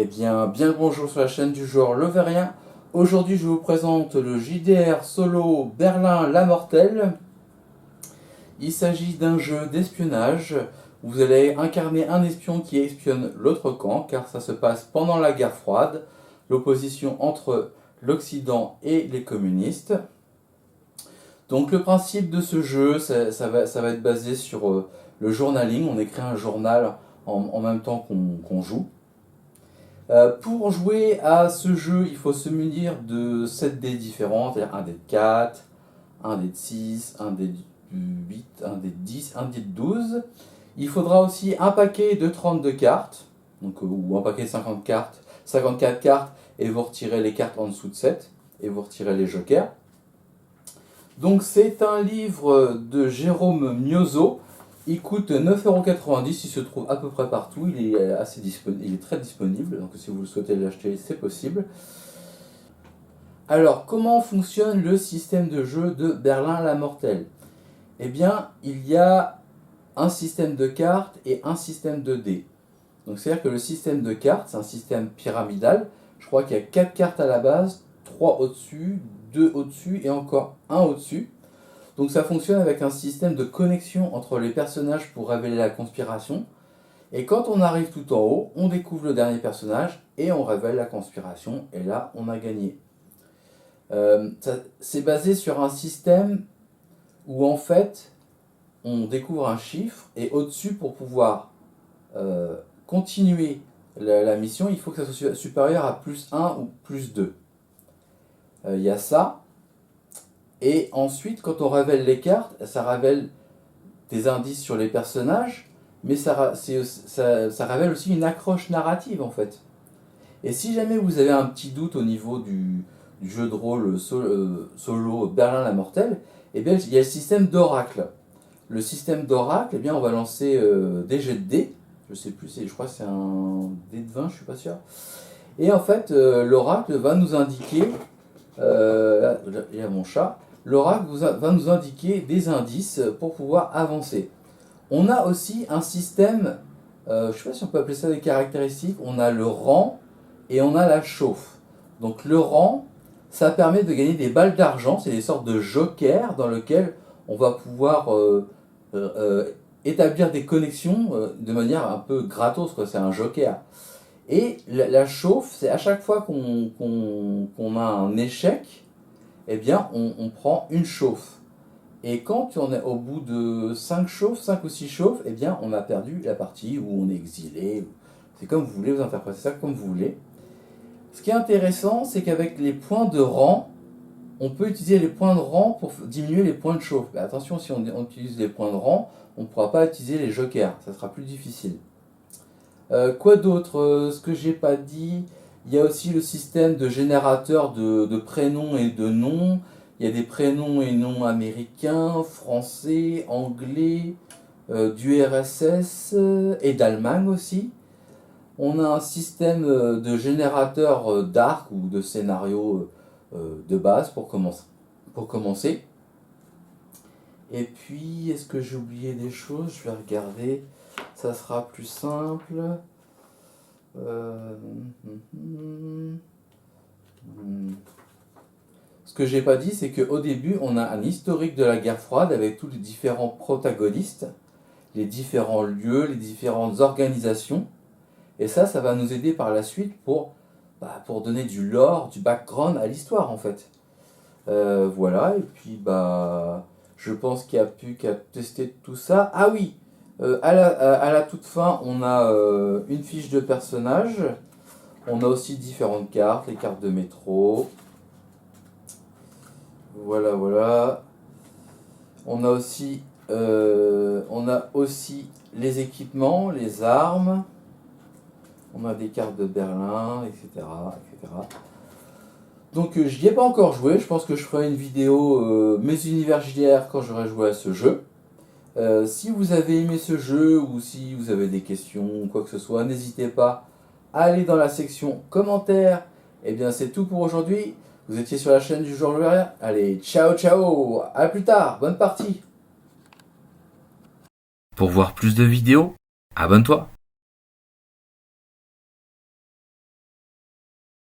Bien le bonjour sur la chaîne du joueur Leverrien. Aujourd'hui, je vous présente le JDR Solo Berlin La Mortelle. Il s'agit d'un jeu d'espionnage où vous allez incarner un espion qui espionne l'autre camp, car ça se passe pendant la guerre froide, l'opposition entre l'Occident et les communistes. Donc le principe de ce jeu, ça va être basé sur le journaling. On écrit un journal en même temps qu'on joue. Pour jouer à ce jeu, il faut se munir de 7 dés différents, c'est-à-dire un dé de 4, un dé de 6, un dé de 8, un dé de 10, un dé de 12. Il faudra aussi un paquet de 32 cartes, ou un paquet de 50 cartes, 54 cartes, et vous retirez les cartes en dessous de 7, et vous retirez les jokers. Donc c'est un livre de Jérôme Miozzo. Il coûte 9,90 €, il se trouve à peu près partout, il est très disponible, donc si vous le souhaitez l'acheter, c'est possible. Alors, comment fonctionne le système de jeu de Berlin la Mortelle? Il y a un système de cartes et un système de dés. Donc c'est-à-dire que le système de cartes, c'est un système pyramidal. Je crois qu'il y a 4 cartes à la base, 3 au-dessus, 2 au-dessus et encore 1 au-dessus. Donc ça fonctionne avec un système de connexion entre les personnages pour révéler la conspiration. Et quand on arrive tout en haut, on découvre le dernier personnage et on révèle la conspiration. Et là, on a gagné. C'est basé sur un système où en fait, on découvre un chiffre et au-dessus, pour pouvoir continuer la mission, il faut que ça soit supérieur à +1 ou +2. Il y a ça. Et ensuite, quand on révèle les cartes, ça révèle des indices sur les personnages, mais ça révèle aussi une accroche narrative en fait. Et si jamais vous avez un petit doute au niveau du jeu de rôle solo Berlin la Mortelle, il y a le système d'oracle. Le système d'oracle, on va lancer des jets de dés. Je sais plus, je crois que c'est un dé de 20, je suis pas sûr. Et en fait, l'oracle va nous indiquer, là, il y a mon chat, l'oracle va nous indiquer des indices pour pouvoir avancer. On a aussi un système, je ne sais pas si on peut appeler ça des caractéristiques, on a le rang et on a la chauffe. Donc le rang, ça permet de gagner des balles d'argent, c'est des sortes de jokers dans lesquels on va pouvoir établir des connexions de manière un peu gratos, quoi. C'est un joker. Et la chauffe, c'est à chaque fois qu'on a un échec, on prend une chauffe. Et quand on est au bout de 5 ou 6 chauffes, on a perdu la partie où on est exilé. C'est comme vous voulez, vous interprétez ça comme vous voulez. Ce qui est intéressant, c'est qu'avec les points de rang, on peut utiliser les points de rang pour diminuer les points de chauffe. Mais attention, si on utilise les points de rang, on ne pourra pas utiliser les jokers, ça sera plus difficile. Quoi d'autre? Ce que j'ai pas dit, il y a aussi le système de générateur de prénoms et de noms. Il y a des prénoms et noms américains, français, anglais, du RSS et d'Allemagne aussi. On a un système de générateur d'arc ou de scénario de base pour commencer. Et puis, est-ce que j'ai oublié des choses? Je vais regarder. Ça sera plus simple. Ce que j'ai pas dit, c'est qu'au début, on a un historique de la guerre froide avec tous les différents protagonistes, les différents lieux, les différentes organisations. Et ça va nous aider par la suite pour donner du lore, du background à l'histoire en fait. Voilà, et puis je pense qu'il n'y a plus qu'à tester tout ça. Ah oui, à la toute fin, on a une fiche de personnage. On a aussi différentes cartes, les cartes de métro. Voilà. On a aussi les équipements, les armes. On a des cartes de Berlin, etc. Donc je n'y ai pas encore joué, je pense que je ferai une vidéo mes univers JDR quand j'aurai joué à ce jeu. Si vous avez aimé ce jeu ou si vous avez des questions ou quoi que ce soit, n'hésitez pas à aller dans la section commentaires. C'est tout pour aujourd'hui. Vous étiez sur la chaîne du joueur Leverrien. Allez, ciao, à plus tard, bonne partie. Pour voir plus de vidéos, abonne-toi.